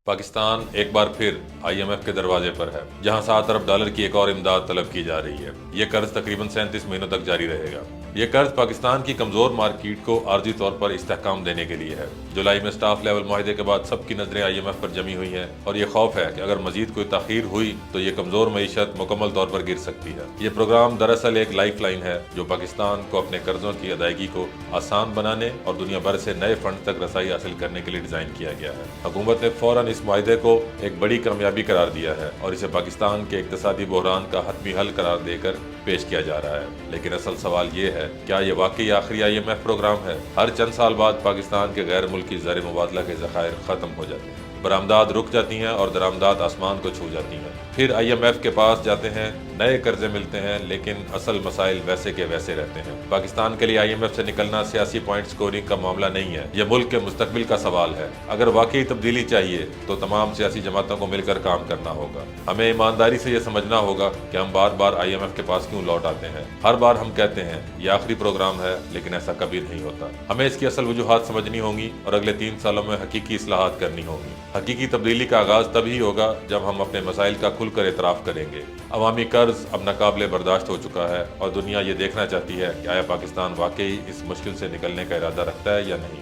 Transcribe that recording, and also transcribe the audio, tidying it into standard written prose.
पाकिस्तान एक बार फिर IMF के दरवाजे पर है, जहां $7 अरब की एक और इमदाद तलब की जा रही है। ये कर्ज तकरीबन 37 महीनों तक जारी रहेगा। ये कर्ज पाकिस्तान की कमजोर मार्केट को आर्जी तौर पर इस्तेहकाम देने के लिए है। जुलाई में स्टाफ लेवल मुआहदे के बाद सबकी नजरें IMF पर जमी हुई हैं और ये खौफ है कि अगर मजीद कोई ताखीर हुई तो ये कमजोर मईशत मुकम्मल तौर पर गिर सकती है। ये प्रोग्राम दरअसल एक लाइफ लाइन है जो पाकिस्तान को अपने कर्जों की अदायगी को आसान बनाने और दुनिया भर से नए फंड तक रसाई हासिल करने के लिए डिजाइन किया गया है। हुकूमत ने फौरन इस मुआहदे को एक बड़ी कामयाबी करार दिया है और इसे पाकिस्तान के इक्तसादी बहरान का हतमी हल करार देकर पेश किया जा रहा है। लेकिन असल सवाल ये है, क्या ये वाकई आखिरी IMF प्रोग्राम है? हर चंद साल बाद पाकिस्तान के गैर मुल्की ज़र मुबादला के ज़खायर ख़त्म हो जाते हैं, बरामदात रुक जाती हैं और दरामदात आसमान को छू जाती हैं। फिर IMF के पास जाते हैं, नए कर्जे मिलते हैं, लेकिन असल मसाइल वैसे के वैसे रहते हैं। पाकिस्तान के लिए IMF से निकलना सियासी पॉइंट स्कोरिंग का मामला नहीं है, यह मुल्क के मुस्तकबिल का सवाल है। अगर वाकई तब्दीली चाहिए तो तमाम सियासी जमातों को मिलकर काम करना होगा। हमें ईमानदारी से यह समझना होगा कि हम बार बार IMF के पास क्यों लौट आते हैं। हर बार हम कहते हैं ये आखिरी प्रोग्राम है, लेकिन ऐसा कभी नहीं होता। हमें इसकी असल वजूहात समझनी होंगी और अगले 3 सालों में हकीकी इस्लाहात करनी होंगी। हकीकी तब्दीली का आगाज तभी होगा जब हम अपने मसाइल का खुलकर एतराफ़ करेंगे। अवामी कर्ज अब नाकाबिले बर्दाश्त हो चुका है और दुनिया ये देखना चाहती है कि आया पाकिस्तान वाकई इस मुश्किल से निकलने का इरादा रखता है या नहीं।